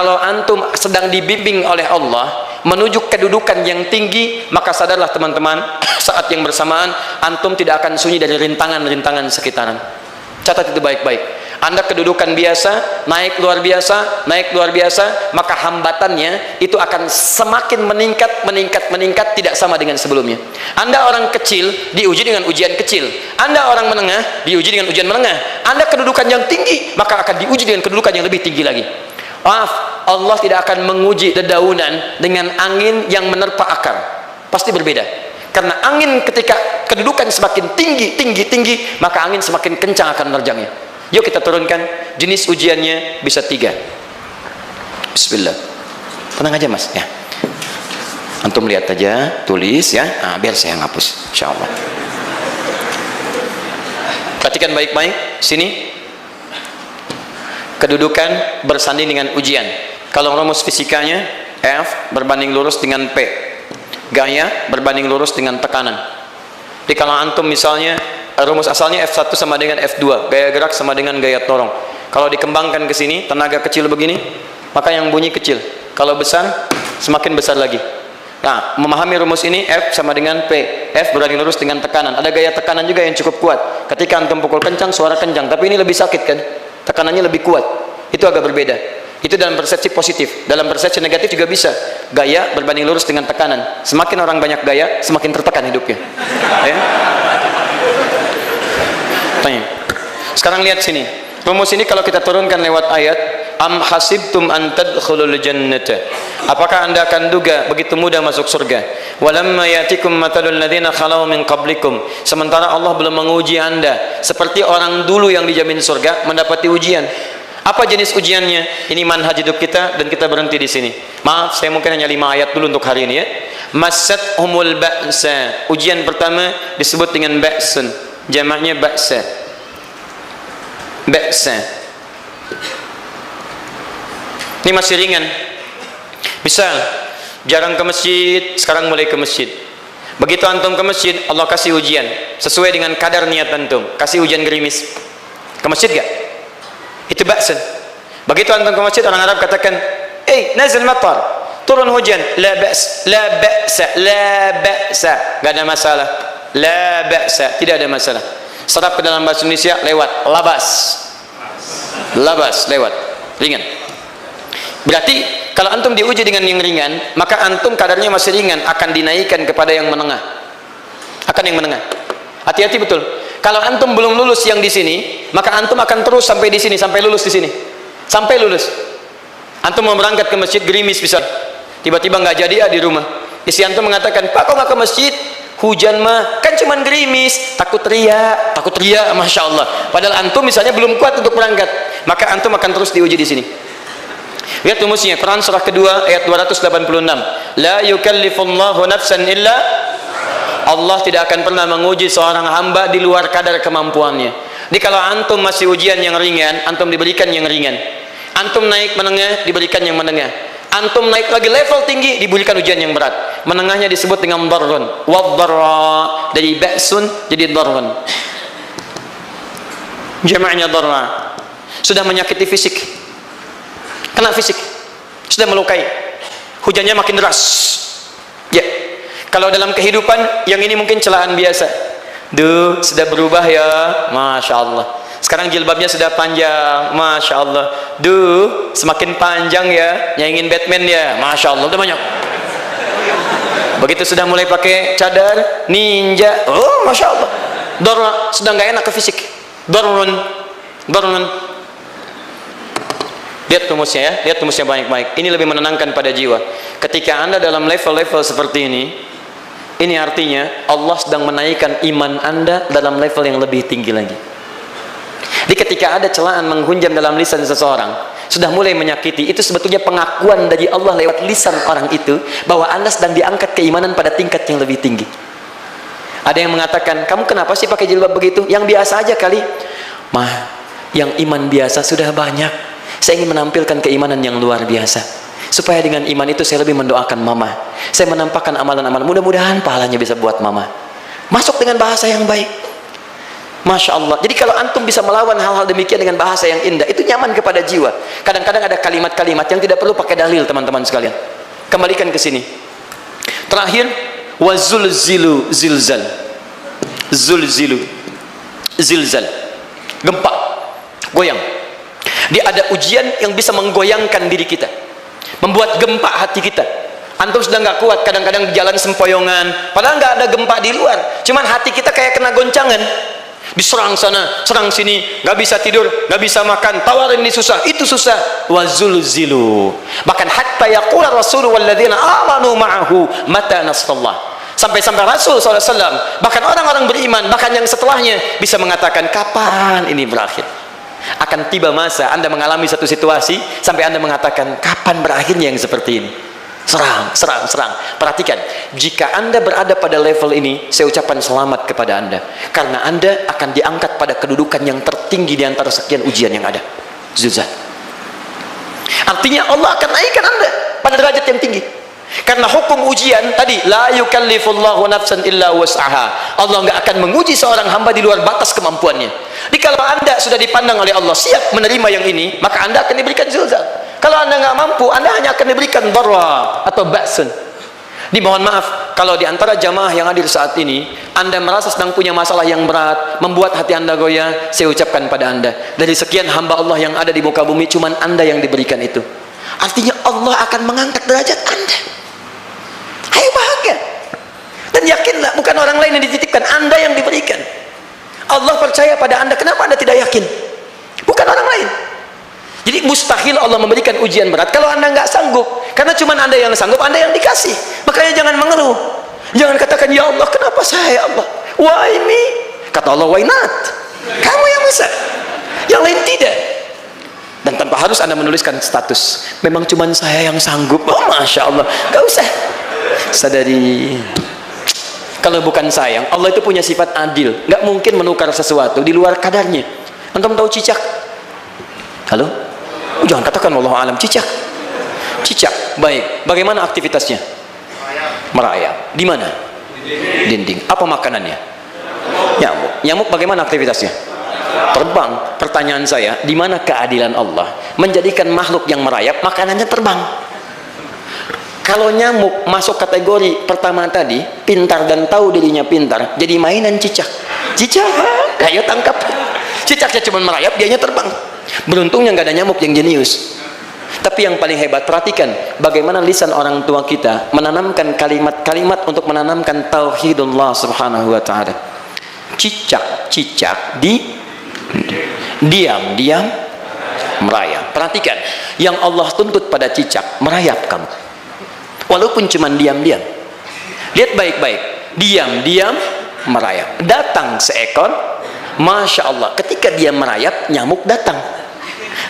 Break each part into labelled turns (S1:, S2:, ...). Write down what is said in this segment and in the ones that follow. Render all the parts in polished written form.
S1: Kalau antum sedang dibimbing oleh Allah menuju kedudukan yang tinggi, maka sadarlah teman-teman, saat yang bersamaan antum tidak akan sunyi dari rintangan-rintangan sekitaran. Catat itu baik-baik. Anda kedudukan biasa, naik luar biasa, maka hambatannya itu akan semakin meningkat, tidak sama dengan sebelumnya. Anda orang kecil, diuji dengan ujian kecil. Anda orang menengah, diuji dengan ujian menengah. Anda kedudukan yang tinggi, maka akan diuji dengan kedudukan yang lebih tinggi lagi. Maaf, Allah tidak akan menguji dedaunan dengan angin yang menerpa akar. Pasti berbeda. Karena angin ketika kedudukan semakin tinggi, maka angin semakin kencang akan menerjangnya. Yuk kita turunkan. Jenis ujiannya bisa 3. Bismillah. Tenang aja mas ya. Antum lihat aja, tulis ya. Biar saya ngapus, insyaallah. Perhatikan baik-baik. Sini. Kedudukan bersanding dengan ujian. Kalau rumus fisikanya F berbanding lurus dengan P. Gaya berbanding lurus dengan tekanan. Jadi kalau antum misalnya rumus asalnya F1 sama dengan F2, gaya gerak sama dengan gaya dorong. Kalau dikembangkan ke sini, tenaga kecil begini, maka yang bunyi kecil. Kalau besar, semakin besar lagi. Nah, memahami rumus ini, F sama dengan P. F berbanding lurus dengan tekanan. Ada gaya tekanan juga yang cukup kuat. Ketika antum pukul kencang, suara kencang. Tapi ini lebih sakit kan? Tekanannya lebih kuat. Itu agak berbeda. Itu dalam persepsi positif. Dalam persepsi negatif juga bisa. Gaya berbanding lurus dengan tekanan. Semakin orang banyak gaya, semakin tertekan hidupnya. Ya? Tanya. Sekarang lihat sini. Rumus ini kalau kita turunkan lewat ayat, am hasibtum an tadkhulul jannata. Apakah Anda akan duga begitu mudah masuk surga? Walamma yatikum matalul ladzina khalau min qablikum. Sementara Allah belum menguji Anda seperti orang dulu yang dijamin surga mendapati ujian. Apa jenis ujiannya? Ini manhaj hidup kita dan kita berhenti di sini. Maaf, saya mungkin hanya 5 ayat dulu untuk hari ini ya. Massat humul ba'sa. Ujian pertama disebut dengan ba'sun. Jamaknya ba'sa. Ba'sa. Ini masih ringan. Misal, jarang ke masjid, sekarang mulai ke masjid. Begitu antum ke masjid, Allah kasih ujian sesuai dengan kadar niat antum. Kasih hujan gerimis. Ke masjid gak? Itu ba'sun. Begitu antum ke masjid, orang Arab katakan, nazil matar, turun hujan. La ba's, la ba'sa, la ba'sa. Gak ada masalah. La ba'sa, tidak ada masalah. Serap ke dalam bahasa Indonesia lewat labas. Labas lewat, ringan. Berarti kalau antum diuji dengan yang ringan, maka antum kadarnya masih ringan, akan dinaikkan kepada yang menengah. Akan yang menengah. Hati-hati betul. Kalau antum belum lulus yang di sini, maka antum akan terus sampai di sini, sampai lulus di sini. Sampai lulus. Antum mau berangkat ke masjid gerimis bisa. Tiba-tiba nggak jadi ya di rumah. Istri antum mengatakan, "Pak, kok nggak ke masjid? Hujan mah kan cuman gerimis." Takut teriak, Masya Allah. Padahal antum misalnya belum kuat untuk berangkat, maka antum akan terus diuji di sini. Lihat rumusnya, Quran surah kedua ayat 286. La yukallifullahu nafsan illa. Allah tidak akan pernah menguji seorang hamba di luar kadar kemampuannya. Jadi kalau antum masih ujian yang ringan, antum diberikan yang ringan. Antum naik menengah, diberikan yang menengah. Antum naik lagi level tinggi, diberikan ujian yang berat. Menengahnya disebut dengan darrun. Wad-darra, dari ba'sun jadi darrun. Jamaknya darra. Sudah menyakiti fisik. Kena fisik. Sudah melukai. Hujannya makin deras. Ya. Kalau dalam kehidupan yang ini mungkin celaan biasa. Duh, sudah berubah ya, Masya Allah. Sekarang jilbabnya sudah panjang, Masya Allah. Duh, semakin panjang ya, nyaingin Batman ya, Masya Allah. Udah banyak. Begitu sudah mulai pakai cadar, ninja, oh Masya Allah. Dorong, sudah nggak enak ke fisik. Dorong. Lihat rumusnya ya, lihat rumusnya baik-baik. Ini lebih menenangkan pada jiwa. Ketika Anda dalam level-level seperti ini artinya Allah sedang menaikkan iman Anda dalam level yang lebih tinggi lagi. Jadi ketika ada celaan menghunjam dalam lisan seseorang, sudah mulai menyakiti, itu sebetulnya pengakuan dari Allah lewat lisan orang itu bahwa Anda sedang diangkat keimanan pada tingkat yang lebih tinggi. Ada yang mengatakan, kamu kenapa sih pakai jilbab begitu? Yang biasa aja kali. Mah, yang iman biasa sudah banyak. Saya ingin menampilkan keimanan yang luar biasa. Supaya dengan iman itu saya lebih mendoakan mama. Saya menampakkan amalan-amalan. Mudah-mudahan pahalanya bisa buat mama. Masuk dengan bahasa yang baik. Masya Allah. Jadi kalau antum bisa melawan hal-hal demikian dengan bahasa yang indah, itu nyaman kepada jiwa. Kadang-kadang ada kalimat-kalimat yang tidak perlu pakai dalil, teman-teman sekalian. Kembalikan ke sini. Terakhir, wazulzilu zilzal. Zulzilu zilzal. Gempa, goyang. Dia ada ujian yang bisa menggoyangkan diri kita, membuat gempa hati kita. Antum sudah nggak kuat, kadang-kadang di jalan sempoyongan, padahal nggak ada gempa di luar, cuman hati kita kayak kena goncangan. Diserang sana, serang sini, nggak bisa tidur, nggak bisa makan, tawarin ini susah, itu susah. Wazulzilu. Bahkan hatta yaqula Rasulullah walladzina amanu ma'ahu mata nasrullah. Sampai-sampai Rasul SAW, bahkan orang-orang beriman, bahkan yang setelahnya bisa mengatakan, kapan ini berakhir? Akan tiba masa Anda mengalami satu situasi sampai Anda mengatakan, kapan berakhirnya yang seperti ini? Serang, serang, serang. Perhatikan, jika Anda berada pada level ini, saya ucapkan selamat kepada Anda, karena Anda akan diangkat pada kedudukan yang tertinggi di antara sekian ujian yang ada. Zuzan. Artinya Allah akan naikkan Anda pada derajat yang tinggi. Karena hukum ujian tadi, la yukallifullahu nafsan illa wus'aha. Allah nggak akan menguji seorang hamba di luar batas kemampuannya. Jadi kalau Anda sudah dipandang oleh Allah siap menerima yang ini, maka Anda akan diberikan zilzal. Kalau Anda nggak mampu, Anda hanya akan diberikan darra atau ba'sun. Dimohon maaf kalau di antara jamaah yang hadir saat ini Anda merasa sedang punya masalah yang berat, membuat hati Anda goyah. Saya ucapkan pada Anda, dari sekian hamba Allah yang ada di muka bumi, cuman Anda yang diberikan itu. Artinya Allah akan mengangkat derajat Anda. Ayo bahagia dan yakinlah, bukan orang lain yang dititipkan, Anda yang diberikan. Allah percaya pada Anda, kenapa Anda tidak yakin? Bukan orang lain. Jadi mustahil Allah memberikan ujian berat kalau Anda nggak sanggup, karena cuma Anda yang sanggup, Anda yang dikasih. Makanya jangan mengeluh, jangan katakan ya Allah kenapa saya, ya Allah, why me? Kata Allah, why not? Kamu yang bisa, yang lain tidak. Dan tanpa harus Anda menuliskan status, memang cuma saya yang sanggup. Oh Masya Allah, gak usah. Sadari, kalau bukan sayang, Allah itu punya sifat adil, nggak mungkin menukar sesuatu di luar kadarnya. Antum tahu cicak? Halo? Jangan katakan wallahu alam. Cicak, cicak, baik. Bagaimana aktivitasnya? Merayap. Di mana? Dinding. Apa makanannya? Nyamuk. Nyamuk bagaimana aktivitasnya? Terbang. Pertanyaan saya, di mana keadilan Allah menjadikan makhluk yang merayap makanannya terbang? Kalau nyamuk masuk kategori pertama tadi, pintar dan tahu dirinya pintar, jadi mainan cicak. Cicak, ayo tangkap. Cicaknya cuma merayap, dianya terbang. Beruntungnya nggak ada nyamuk yang jenius. Tapi yang paling hebat, perhatikan bagaimana lisan orang tua kita menanamkan kalimat-kalimat untuk menanamkan tauhidullah subhanahu wa ta'ala. Cicak-cicak diam-diam merayap. Perhatikan, yang Allah tuntut pada cicak, merayap kamu. Walaupun cuma diam-diam. Lihat baik-baik, diam-diam merayap. Datang seekor, Masya Allah, ketika dia merayap, nyamuk datang.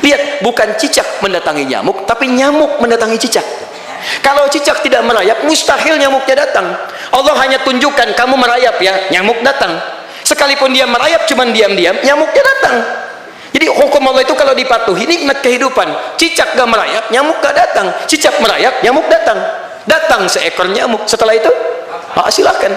S1: Lihat, bukan cicak mendatangi nyamuk, tapi nyamuk mendatangi cicak. Kalau cicak tidak merayap, mustahil nyamuknya datang. Allah hanya tunjukkan kamu merayap ya, nyamuk datang. Sekalipun dia merayap cuma diam-diam, nyamuknya datang. Jadi hukum Allah itu kalau dipatuhi, nikmat kehidupan. Cicak gak merayap, nyamuk gak datang. Cicak merayap, nyamuk datang. Datang seekor nyamuk. Setelah itu, silakan.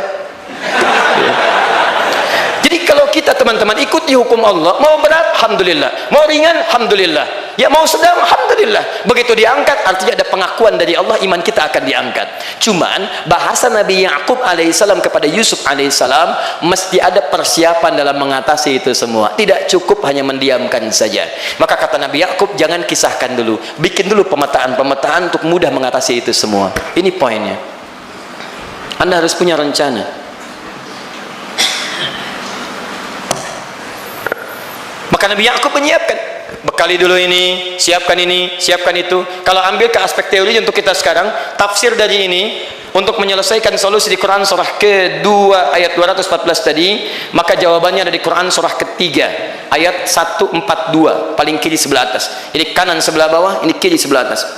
S1: Jadi kalau kita teman-teman ikuti hukum Allah, mau berat, alhamdulillah, mau ringan, alhamdulillah, ya mau sedang, alhamdulillah. Begitu diangkat, artinya ada pengakuan dari Allah, iman kita akan diangkat. Cuman bahasa Nabi Ya'qub alaihissalam kepada Yusuf alaihissalam, mesti ada persiapan dalam mengatasi itu semua. Tidak cukup hanya mendiamkan saja. Maka kata Nabi Ya'qub, jangan kisahkan dulu, bikin dulu pemetaan-pemetaan untuk mudah mengatasi itu semua. Ini poinnya. Anda harus punya rencana. Maka Nabi Ya'qub menyiapkan, bekali dulu ini, siapkan itu. Kalau ambil ke aspek teori untuk kita sekarang, tafsir dari ini untuk menyelesaikan solusi di Quran surah kedua ayat 214 tadi, maka jawabannya ada di Quran surah ketiga ayat 142, paling kiri sebelah atas. Ini kanan sebelah bawah, ini kiri sebelah atas.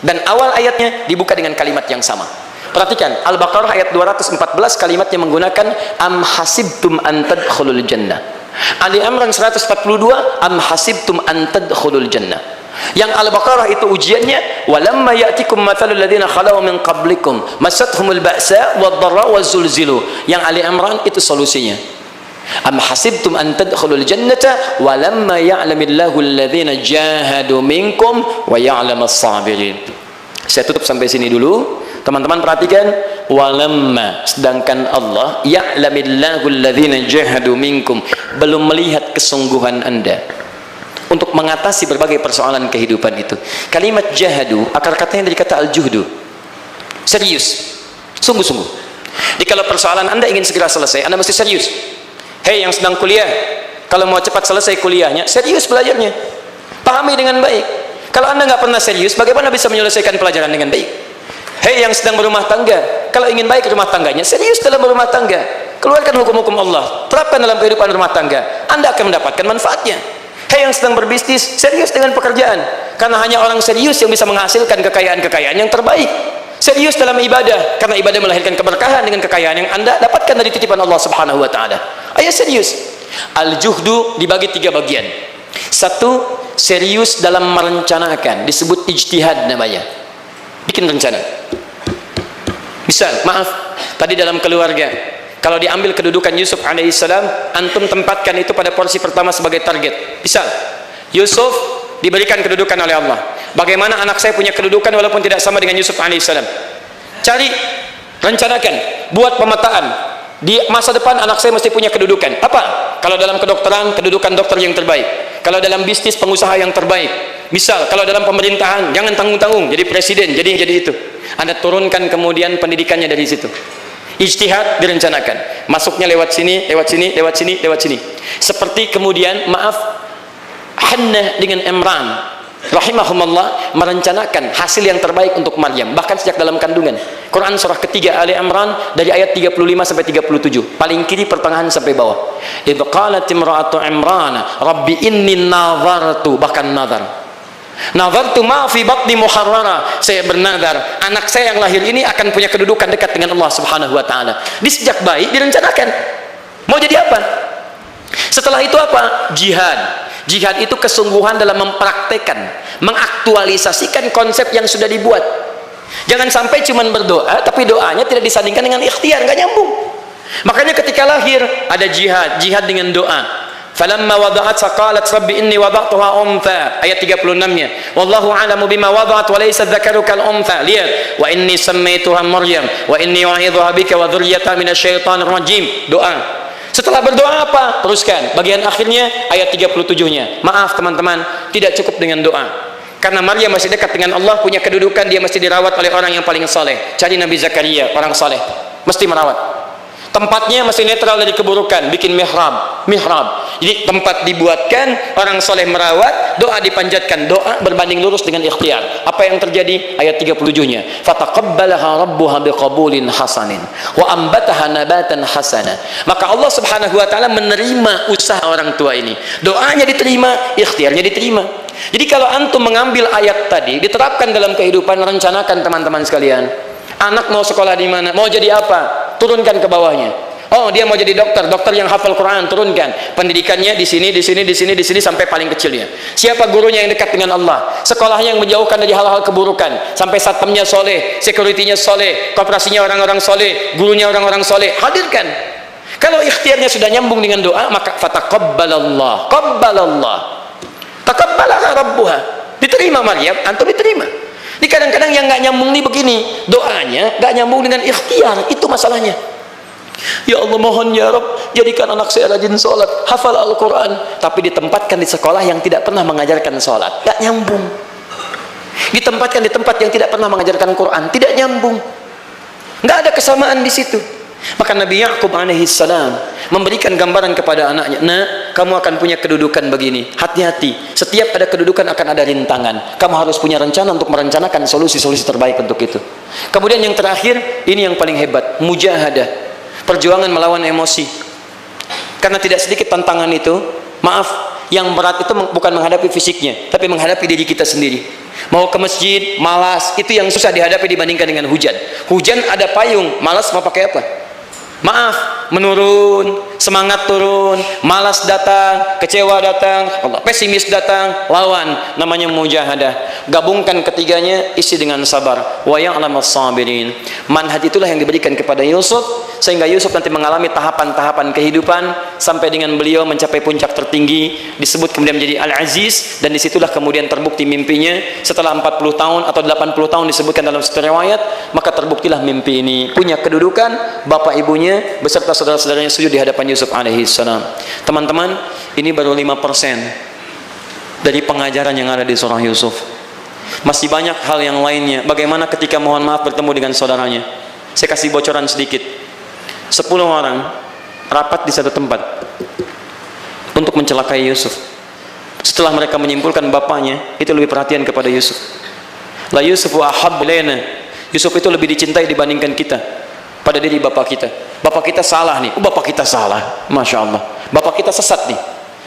S1: Dan awal ayatnya dibuka dengan kalimat yang sama. Perhatikan, Al-Baqarah ayat 214 kalimatnya menggunakan am hasibtum an tadkhulul jannah. Ali Imran 142 am hasibtum an tadkhulul jannah. Yang Al-Baqarah itu ujiannya, walamma ya'tikum mathalul ladzina khalau min qablikum masathumul ba'sa wad-dharra waz-zulzilu. Yang Ali Imran itu solusinya. Am hasibtum an tadkhulul jannata wa lamma ya'lamillahu alladhina jahadu minkum wa ya'lamas sabirin. Saya tutup sampai sini dulu. Teman-teman perhatikan, walamma, sedangkan Allah ya'lamillahu alladhina jahadu minkum, belum melihat kesungguhan Anda untuk mengatasi berbagai persoalan kehidupan itu. Kalimat jahadu akar katanya dari kata al-juhdu, serius, sungguh-sungguh. Jadi kalau persoalan Anda ingin segera selesai, Anda mesti serius. Hei yang sedang kuliah, kalau mau cepat selesai kuliahnya, serius belajarnya, pahami dengan baik. Kalau Anda nggak pernah serius, bagaimana bisa menyelesaikan pelajaran dengan baik? Hei yang sedang berumah tangga, kalau ingin baik rumah tangganya, serius dalam berumah tangga, keluarkan hukum-hukum Allah, terapkan dalam kehidupan rumah tangga, Anda akan mendapatkan manfaatnya. Hei yang sedang berbisnis, serius dengan pekerjaan, karena hanya orang serius yang bisa menghasilkan kekayaan-kekayaan yang terbaik. Serius dalam ibadah, karena ibadah melahirkan keberkahan dengan kekayaan yang Anda dapatkan dari titipan Allah Subhanahu wa taala. Ayo serius. Al-juhdu dibagi 3 bagian. 1, serius dalam merencanakan, disebut ijtihad namanya. Bikin rencana. Misal, maaf, tadi dalam keluarga, kalau diambil kedudukan Yusuf alaihissalam, antum tempatkan itu pada porsi pertama sebagai target. Misal, Yusuf diberikan kedudukan oleh Allah. Bagaimana anak saya punya kedudukan walaupun tidak sama dengan Yusuf alaihissalam? Cari, rencanakan, buat pemetaan. Di masa depan anak saya mesti punya kedudukan. Apa? Kalau dalam kedokteran, kedudukan dokter yang terbaik. Kalau dalam bisnis, pengusaha yang terbaik. Misal, kalau dalam pemerintahan, jangan tanggung-tanggung, jadi presiden, jadi itu. Anda turunkan kemudian pendidikannya dari situ. Ijtihad direncanakan. Masuknya lewat sini, lewat sini, lewat sini, lewat sini. Seperti kemudian, maaf, Hannah dengan Imran rahimahumullah merencanakan hasil yang terbaik untuk Maryam, bahkan sejak dalam kandungan. Quran surah ketiga Ali Imran dari ayat 35 sampai 37, paling kiri pertengahan sampai bawah. Idz qalat imra'atu Imran rabbi inni nazartu, bahkan nazartu ma fi batni muharrara, saya bernazar anak saya yang lahir ini akan punya kedudukan dekat dengan Allah Subhanahu wa taala. Di sejak bayi direncanakan mau jadi apa. Setelah itu apa? Jihad. Jihad itu kesungguhan dalam mempraktekkan, mengaktualisasikan konsep yang sudah dibuat. Jangan sampai cuma berdoa, tapi doanya tidak disandingkan dengan ikhtiar, nggak nyambung. Makanya ketika lahir ada jihad, jihad dengan doa. Falamma wada'at saqalat rabbi inni wada'tuha untha, ayat 36-nya. Wallahu a'lamu bima wada'at wa laysa dzakaru kal untha. Lihat, wa inni sammaituha Maryam wa inni u'idzuha bika wa dzurriyyataha minasyaitonir rajim. Doa. Setelah berdoa apa? Teruskan. Bagian akhirnya ayat 37-nya. Maaf teman-teman, tidak cukup dengan doa. Karena Maryam masih dekat dengan Allah, punya kedudukan, dia mesti dirawat oleh orang yang paling saleh. Cari Nabi Zakaria, orang saleh. Mesti merawat. Tempatnya masih netral dari keburukan, bikin mihrab. Jadi tempat dibuatkan, orang soleh merawat, doa dipanjatkan, doa berbanding lurus dengan ikhtiar. Apa yang terjadi? Ayat 37-nya. Fataqabbalaha rabbuha biqabulin hasanin wa ambataha nabatan hasana. Maka Allah Subhanahu wa taala menerima usaha orang tua ini. Doanya diterima, ikhtiarnya diterima. Jadi kalau antum mengambil ayat tadi, diterapkan dalam kehidupan, rencanakan teman-teman sekalian. Anak mau sekolah di mana? Mau jadi apa? Turunkan ke bawahnya. Oh, dia mau jadi dokter yang hafal Quran, turunkan. Pendidikannya di sini, di sini, di sini, di sini sampai paling kecilnya. Siapa gurunya yang dekat dengan Allah? Sekolahnya yang menjauhkan dari hal-hal keburukan. Sampai satpamnya soleh, securitynya soleh, koperasinya orang-orang soleh, gurunya orang-orang soleh. Hadirkan. Kalau ikhtiarnya sudah nyambung dengan doa, maka fataqabbalallah, qabbalallah. Taqabbalaha rabbuha. Diterima Maryam, antum diterima. Di kadang-kadang yang nggak nyambung nih begini, doanya nggak nyambung dengan ikhtiar, itu masalahnya. Ya Allah, mohon ya Rabb, jadikan anak saya rajin sholat, hafal Al-Quran, tapi ditempatkan di sekolah yang tidak pernah mengajarkan sholat, nggak nyambung. Ditempatkan di tempat yang tidak pernah mengajarkan Quran, tidak nyambung. Nggak ada kesamaan di situ. Maka Nabi Ya'qub alaihissalam memberikan gambaran kepada anaknya, nah, kamu akan punya kedudukan begini, hati-hati, setiap ada kedudukan akan ada rintangan, kamu harus punya rencana untuk merencanakan solusi-solusi terbaik untuk itu. Kemudian yang terakhir, ini yang paling hebat, mujahadah, perjuangan melawan emosi. Karena tidak sedikit tantangan itu, maaf, yang berat itu bukan menghadapi fisiknya, tapi menghadapi diri kita sendiri. Mau ke masjid, malas, itu yang susah dihadapi dibandingkan dengan hujan. Hujan ada payung, malas mau pakai apa? Maaf, menurun, semangat turun, malas datang, kecewa datang, pesimis datang, lawan, namanya mujahadah. Gabungkan ketiganya, isi dengan sabar. Wa ya'lamas sabirin. Manhaj itulah yang diberikan kepada Yusuf, sehingga Yusuf nanti mengalami tahapan-tahapan kehidupan sampai dengan beliau mencapai puncak tertinggi, disebut kemudian menjadi Al-Aziz, dan disitulah kemudian terbukti mimpinya setelah 40 tahun atau 80 tahun disebutkan dalam satu riwayat, maka terbuktilah mimpi ini punya kedudukan bapak ibunya beserta saudara-saudaranya sujud di hadapan Yusuf alaihissalam. Teman-teman, ini baru 5% dari pengajaran yang ada di surah Yusuf. Masih banyak hal yang lainnya. Bagaimana ketika mohon maaf bertemu dengan saudaranya. Saya kasih bocoran sedikit. 10 orang rapat di satu tempat untuk mencelakai Yusuf. Setelah mereka menyimpulkan bapaknya itu lebih perhatian kepada Yusuf. La Yusufu ahab lena. Yusuf itu lebih dicintai dibandingkan kita pada diri bapak kita. Bapak kita salah nih. Bapak kita salah. Masya Allah. Bapak kita sesat nih.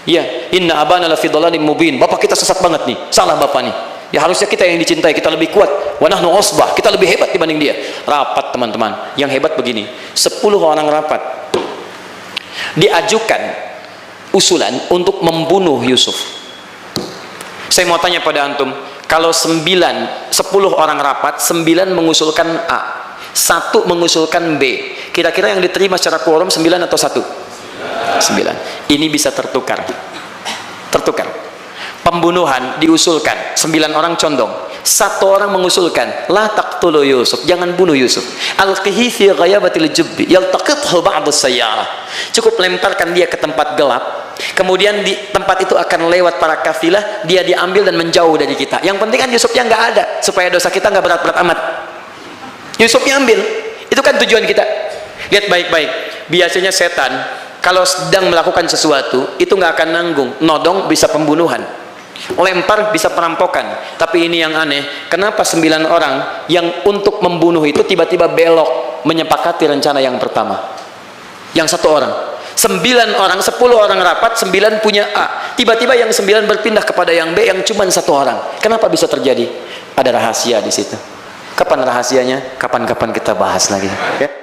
S1: Ya, inna abana la fi dhalalim mubin. Bapak kita sesat banget nih. Salah bapak nih. Ya harusnya kita yang dicintai, kita lebih kuat. Wa nahnu usbah, kita lebih hebat dibanding dia. Rapat teman-teman. Yang hebat begini, 10 orang rapat. Diajukan usulan untuk membunuh Yusuf. Saya mau tanya pada antum, kalau 10 orang rapat, 9 mengusulkan A, 1 mengusulkan B, kira-kira yang diterima secara quorum 9 atau 1? 9. Ini bisa tertukar. Pembunuhan diusulkan, 9 orang condong, 1 orang mengusulkan la taqtulu Yusuf, jangan bunuh Yusuf, alqihi fi ghayabatil jubbi yaltaqithu ba'd as-sayyarah, cukup lemparkan dia ke tempat gelap, kemudian di tempat itu akan lewat para kafilah, dia diambil dan menjauh dari kita. Yang penting kan Yusufnya nggak ada, supaya dosa kita nggak berat-berat amat. Yusufnya ambil, itu kan tujuan kita. Lihat baik-baik, biasanya setan kalau sedang melakukan sesuatu itu nggak akan nanggung, nodong bisa pembunuhan, lempar bisa perampokan. Tapi ini yang aneh, kenapa 9 orang yang untuk membunuh itu tiba-tiba belok menyepakati rencana yang pertama? Yang 1 orang, 9 orang, 10 orang rapat, 9 punya A, tiba-tiba yang 9 berpindah kepada yang B yang cuma 1 orang. Kenapa bisa terjadi? Ada rahasia di situ. Kapan rahasianya? Kapan-kapan kita bahas lagi, ya?